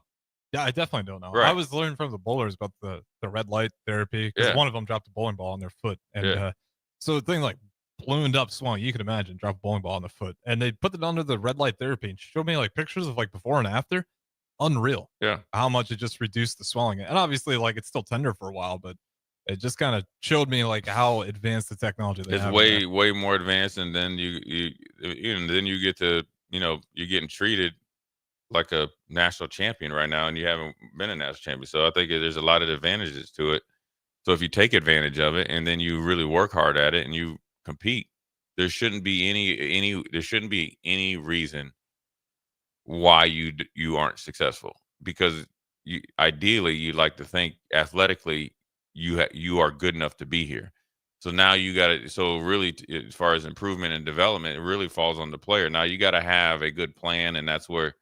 Yeah, I definitely don't know. Right. I was learning from the bowlers about the red light therapy, because one of them dropped a bowling ball on their foot. And so the thing ballooned up, swung. You can imagine, drop a bowling ball on the foot. And they put it under the red light therapy and showed me pictures of before and after. Unreal. Yeah. How much it just reduced the swelling. And obviously it's still tender for a while, but it just kind of showed me how advanced the technology they have. It's way more advanced, and then you get to you're getting treated like a national champion right now, and you haven't been a national champion. So I think there's a lot of advantages to it. So if you take advantage of it, and then you really work hard at it, and you compete, there shouldn't be any reason why you aren't successful, because ideally you'd like to think athletically you are good enough to be here. So now you got to, so really as far as improvement and development, it really falls on the player. Now you got to have a good plan, and that's where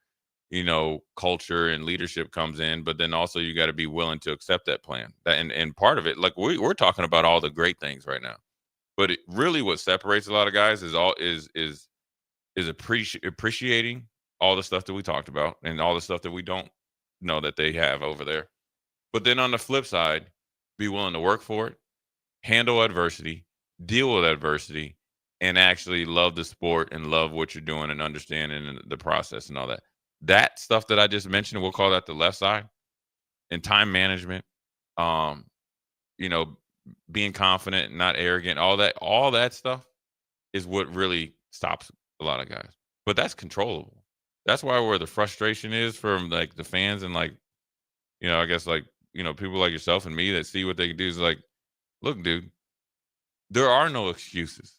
culture and leadership comes in, but then also you got to be willing to accept that plan. And part of it, like we're talking about all the great things right now, but really what separates a lot of guys is appreciating all the stuff that we talked about and all the stuff that we don't know that they have over there. But then on the flip side, be willing to work for it, handle adversity, deal with adversity, and actually love the sport and love what you're doing and understanding the process and all that. That stuff that I just mentioned, we'll call that the left side, and time management, being confident and not arrogant, all that stuff is what really stops a lot of guys. But that's controllable. That's where the frustration is from like the fans and like, I guess like, people like yourself and me that see what they can do is like, look, dude, there are no excuses.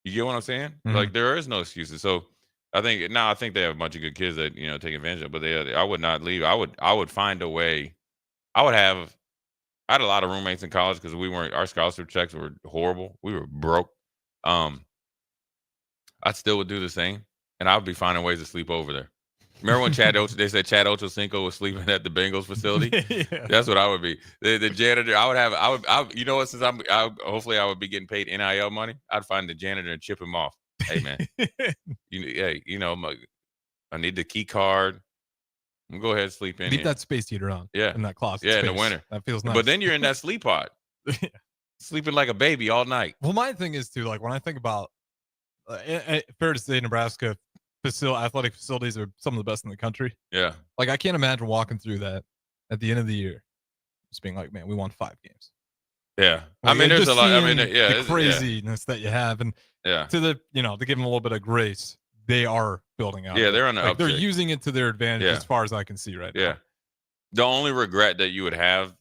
You get what I'm saying? Mm-hmm. Like there is no excuses. So I think they have a bunch of good kids that, take advantage of, but I would not leave. I would find a way. I had a lot of roommates in college because our scholarship checks were horrible. We were broke. I still would do the same, and I would be finding ways to sleep over there. Remember when they said Chad Ochocinco was sleeping at the Bengals facility? Yeah. That's what I would be. The janitor, since hopefully I would be getting paid NIL money. I'd find the janitor and chip him off. Hey man, I need the key card. I'm gonna go ahead and sleep in Leave here. that space heater on. Yeah. In that closet. Yeah, space. in the winter. That feels nice. But then you're in that sleep pod. Sleeping like a baby all night. Well, my thing is too, like when I think about fair to say Nebraska athletic facilities are some of the best in the country. Yeah. Like I can't imagine walking through that at the end of the year, just being like, man, we won 5 games. Yeah. Like, there's a lot. The craziness that you have, and to to give them a little bit of grace, they are building out. Yeah, they're on the they're uptick. using it to their advantage as far as I can see right now. Yeah. The only regret that you would have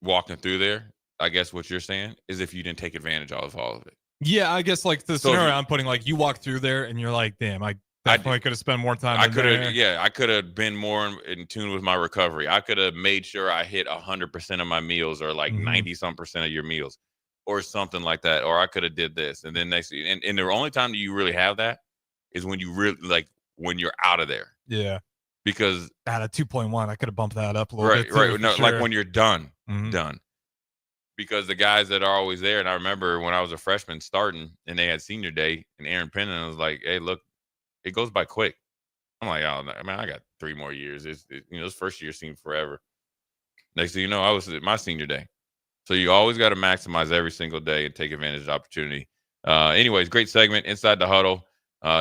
walking through there, I guess what you're saying, is if you didn't take advantage of all of it. Yeah, I guess like the scenario I'm putting, like you walk through there and you're like, damn, I definitely could have spent more time. I could have been more in tune with my recovery. I could have made sure I hit 100% of my meals, or like 90-some% of your meals, or something like that. Or I could have did this, and then and the only time that you really have that is when you really when you're out of there. Yeah, because at a 2.1, I could have bumped that up a little bit. Right. No, like when you're done. Because the guys that are always there, and I remember when I was a freshman starting, and they had senior day, and Aaron Pennon was like, "Hey, look, it goes by quick." I'm like, "Oh, man, I got 3 more years. This first year seemed forever." Next thing you know, I was at my senior day. So you always got to maximize every single day and take advantage of the opportunity. Anyways, great segment, Inside the Huddle.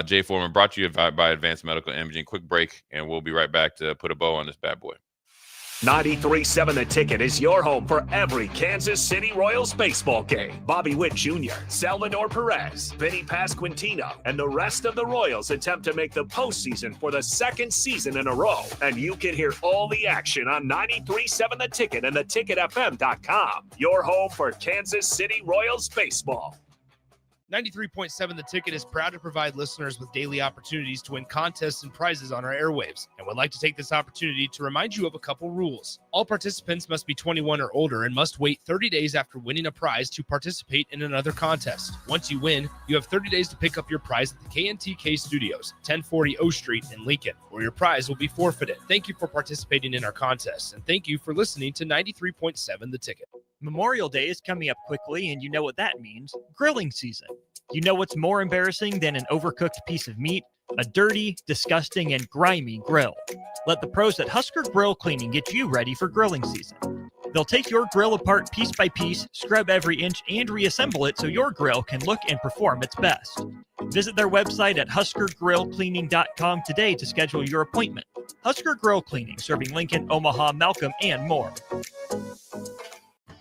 Jay Foreman brought to you by Advanced Medical Imaging. Quick break, and we'll be right back to put a bow on this bad boy. 93.7 The Ticket is your home for every Kansas City Royals baseball game. Bobby Witt Jr., Salvador Perez, Vinny Pasquantino, and the rest of the Royals attempt to make the postseason for the 2nd season in a row. And you can hear all the action on 93.7 The Ticket and theticketfm.com. Your home for Kansas City Royals baseball. 93.7 The Ticket is proud to provide listeners with daily opportunities to win contests and prizes on our airwaves, and would like to take this opportunity to remind you of a couple rules. All participants must be 21 or older and must wait 30 days after winning a prize to participate in another contest. Once you win, you have 30 days to pick up your prize at the KNTK Studios, 1040 O Street in Lincoln, or your prize will be forfeited. Thank you for participating in our contests, and thank you for listening to 93.7 The Ticket. Memorial Day is coming up quickly, and you know what that means. Grilling season. You know what's more embarrassing than an overcooked piece of meat? A dirty, disgusting, and grimy grill. Let the pros at Husker Grill Cleaning get you ready for grilling season. They'll take your grill apart piece by piece, scrub every inch, and reassemble it so your grill can look and perform its best. Visit their website at huskergrillcleaning.com today to schedule your appointment. Husker Grill Cleaning, serving Lincoln, Omaha, Malcolm, and more.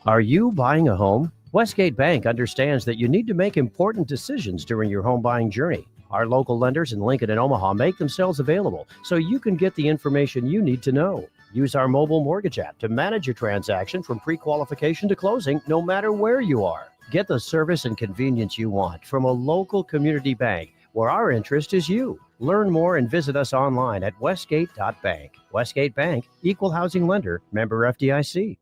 Are you buying a home? Westgate Bank understands that you need to make important decisions during your home buying journey. Our local lenders in Lincoln and Omaha make themselves available so you can get the information you need to know. Use our mobile mortgage app to manage your transaction from pre-qualification to closing, no matter where you are. Get the service and convenience you want from a local community bank where our interest is you. Learn more and visit us online at westgate.bank. Westgate Bank, equal housing lender, member FDIC.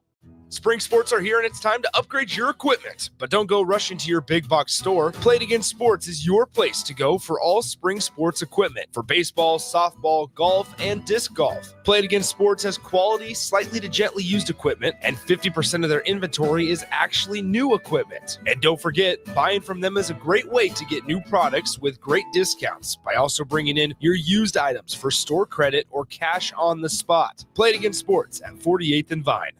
Spring sports are here and it's time to upgrade your equipment. But don't go rushing to your big box store. Play It Again Sports is your place to go for all spring sports equipment for baseball, softball, golf, and disc golf. Play It Again Sports has quality, slightly to gently used equipment, and 50% of their inventory is actually new equipment. And don't forget, buying from them is a great way to get new products with great discounts by also bringing in your used items for store credit or cash on the spot. Play It Again Sports at 48th and Vine.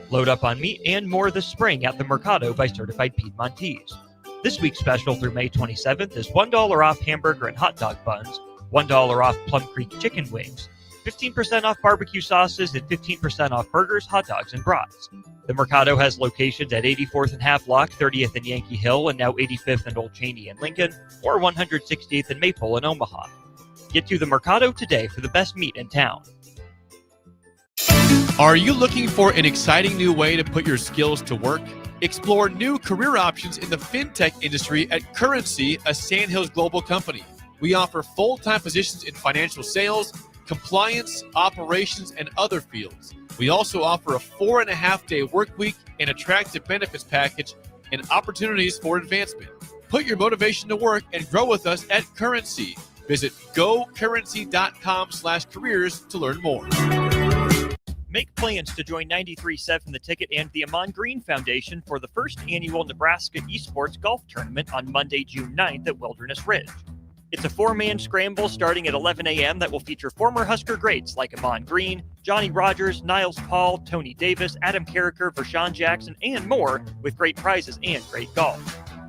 Load up on meat and more this spring at the Mercado by Certified Piedmontese. This week's special through May 27th is $1 off hamburger and hot dog buns, $1 off Plum Creek chicken wings, 15% off barbecue sauces, and 15% off burgers, hot dogs, and brats. The Mercado has locations at 84th and Havelock, 30th and Yankee Hill, and now 85th and Old Cheney in Lincoln, or 160th and Maple in Omaha. Get to the Mercado today for the best meat in town. Are you looking for an exciting new way to put your skills to work? Explore new career options in the fintech industry at Currency, a Sandhills global company. We offer full-time positions in financial sales, compliance, operations, and other fields. We also offer a 4.5-day work week, an attractive benefits package, and opportunities for advancement. Put your motivation to work and grow with us at Currency. Visit gocurrency.com/careers to learn more. Make plans to join 93.7 The Ticket and the Amon Green Foundation for the first annual Nebraska Esports Golf Tournament on Monday, June 9th at Wilderness Ridge. It's a 4-man scramble starting at 11 a.m. that will feature former Husker greats like Amon Green, Johnny Rogers, Niles Paul, Tony Davis, Adam Carricker, Vershawn Jackson, and more, with great prizes and great golf.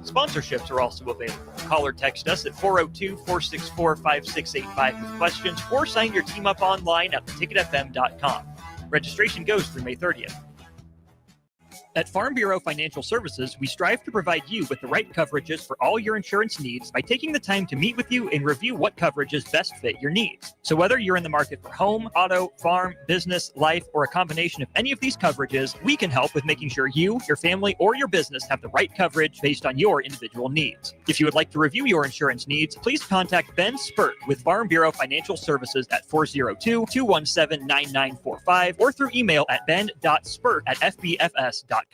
Sponsorships are also available. Call or text us at 402-464-5685 with questions, or sign your team up online at theticketfm.com. Registration goes through May 30th. At Farm Bureau Financial Services, we strive to provide you with the right coverages for all your insurance needs by taking the time to meet with you and review what coverages best fit your needs. So whether you're in the market for home, auto, farm, business, life, or a combination of any of these coverages, we can help with making sure you, your family, or your business have the right coverage based on your individual needs. If you would like to review your insurance needs, please contact Ben Spurt with Farm Bureau Financial Services at 402-217-9945 or through email at ben.spurt@fbfs.com.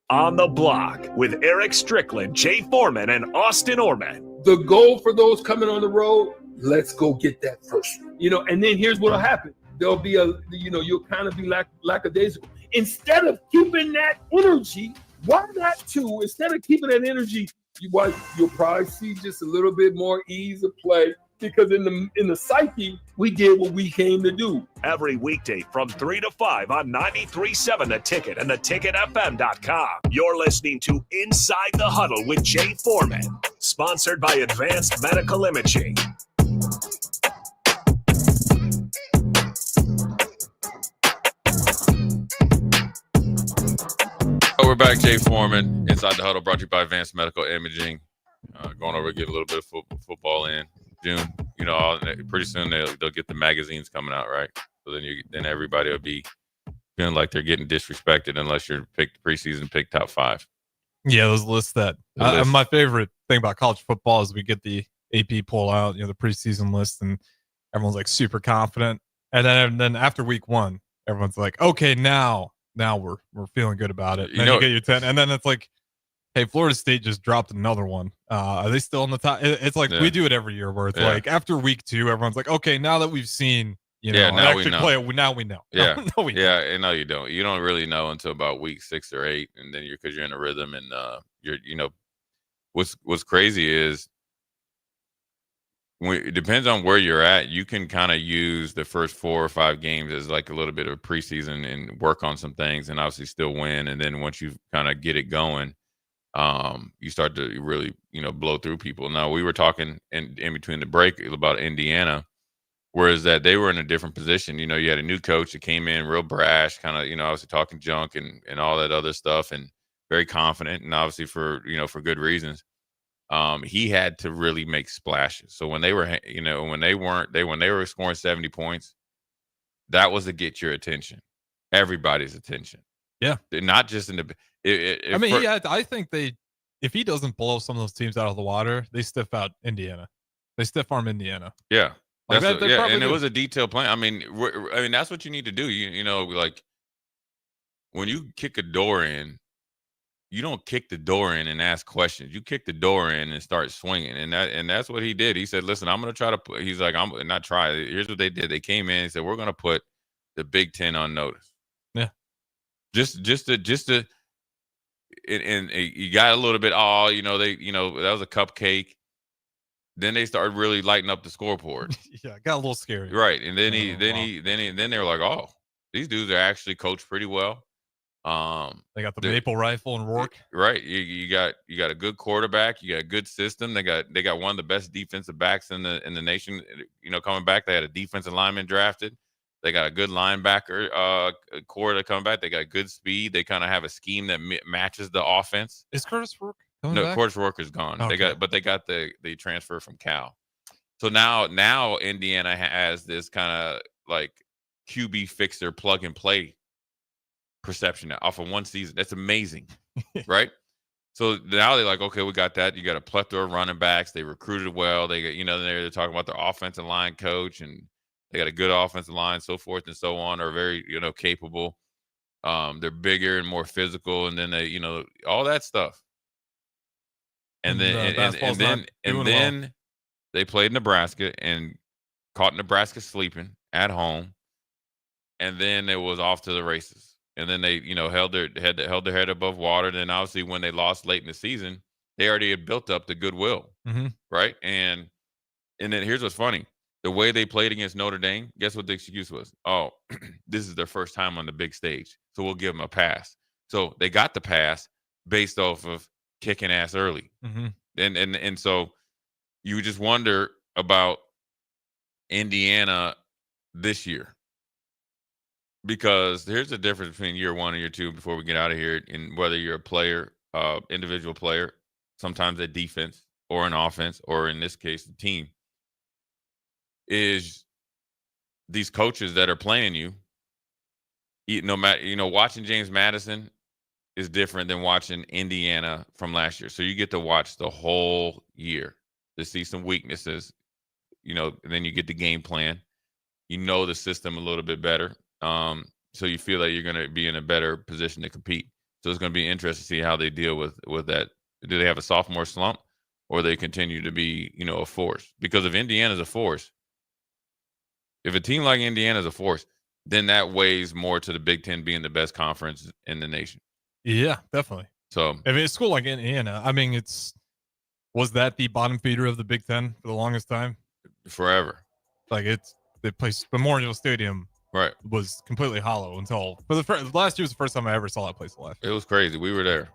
On the Block with Eric Strickland, Jay Foreman, and Austin Orman. The goal for those coming on the road, let's go get that first. And then here's what'll happen. There'll be you'll kind of be lackadaisical. Instead of keeping that energy, why not too? Instead of keeping that energy, you'll probably see just a little bit more ease of play. Because in the psyche, we did what we came to do. Every weekday from 3 to 5 on 93.7 The Ticket and theticketfm.com. You're listening to Inside the Huddle with Jay Foreman, sponsored by Advanced Medical Imaging. We're back, Jay Foreman, Inside the Huddle, brought to you by Advanced Medical Imaging. Going over to get a little bit of football in. June, pretty soon they'll get the magazines coming out, right? So then everybody will be feeling like they're getting disrespected unless you're picked top 5. Yeah, those lists that my favorite thing about college football is we get the AP pull out, the preseason list, and everyone's like super confident, and then after week 1, everyone's like, okay, now we're feeling good about it. And then you get your 10, and then it's like, hey, Florida State just dropped another one. Are they still on the top? It's like we do it every year where it's like after week 2, everyone's like, okay, now that we've seen, now we know. Now we know. Yeah, no, we know. Yeah, no, you don't. You don't really know until about week 6 or 8, and then because you're in a rhythm, and what's crazy is it depends on where you're at. You can kind of use the first 4 or 5 games as like a little bit of preseason and work on some things, and obviously still win. And then once you kind of get it going, you start to really, blow through people. Now, we were talking in between the break about Indiana, whereas that they were in a different position. You had a new coach that came in real brash, kind of, obviously talking junk and all that other stuff, and very confident, and obviously for good reasons. He had to really make splashes. So when they were, when they were scoring 70 points, that was to get your attention, everybody's attention. Yeah. Not just in the I think if he doesn't blow some of those teams out of the water, they stiff out Indiana. They stiff arm Indiana. Yeah. Like And it was a detailed plan. I mean, that's what you need to do. You know, like when you kick a door in, you don't kick the door in and ask questions. You kick the door in and start swinging, and that's what he did. He said, "Listen, I'm going to try to put." He's like, "I'm not try." Here's what they did. They came in and said, "We're going to put the Big Ten on notice." Yeah, just to, and you got a little bit. Oh, that was a cupcake. Then they started really lighting up the scoreboard. Yeah, it got a little scary. Right, and then they were like, "Oh, these dudes are actually coached pretty well." They got the maple rifle and Rourke. Right. You got a good quarterback. You got a good system. They got one of the best defensive backs in the nation. Coming back, they had a defensive lineman drafted. They got a good linebacker core that coming back. They got good speed. They kind of have a scheme that matches the offense. Is Curtis Rourke coming back? Curtis Rourke is gone. Okay. They got the transfer from Cal. So now Indiana has this kind of like QB fixer plug and play perception off of one season. That's amazing, right? So now they're like, okay, we got that. You got a plethora of running backs. They recruited well. They got, they're talking about their offensive line coach, and they got a good offensive line, so forth and so on. Are very, capable. They're bigger and more physical, and then they, all that stuff. And then they played Nebraska and caught Nebraska sleeping at home, and then it was off to the races. And then they, held their head above water. Then obviously when they lost late in the season, they already had built up the goodwill, right? And then here's what's funny: the way they played against Notre Dame, guess what the excuse was? Oh, this is their first time on the big stage, so we'll give them a pass. So they got the pass based off of kicking ass early, and so you just wonder about Indiana this year. Because here's the difference between year one and year two before we get out of here, and whether you're a player, individual player, sometimes a defense or an offense, or in this case, the team, is these coaches that are playing you. No matter, watching James Madison is different than watching Indiana from last year. So you get to watch the whole year to see some weaknesses, and then you get the game plan. The system a little bit better. So you feel like you're going to be in a better position to compete. So it's going to be interesting to see how they deal with that. Do they have a sophomore slump, or they continue to be, a force? Because if Indiana's a force, if a team like Indiana is a force, then that weighs more to the Big Ten being the best conference in the nation. Yeah, definitely. So a school like Indiana, was that the bottom feeder of the Big Ten for the longest time? Forever. Like they place Memorial Stadium. Right. Was completely hollow until last year was the first time I ever saw that place alive. It was crazy. We were there.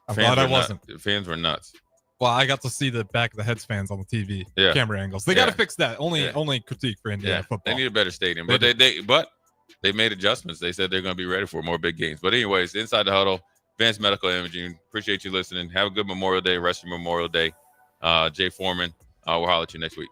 I'm glad I wasn't. Fans were nuts. Well, I got to see the back of the Heads fans on the TV camera angles. They got to fix that. Only critique for Indiana football. They need a better stadium, but they made adjustments. They said they're going to be ready for more big games. But anyways, Inside the Huddle, Advanced Medical Imaging. Appreciate you listening. Have a good Memorial Day, rest of Memorial Day. Jay Foreman. We'll holler at you next week.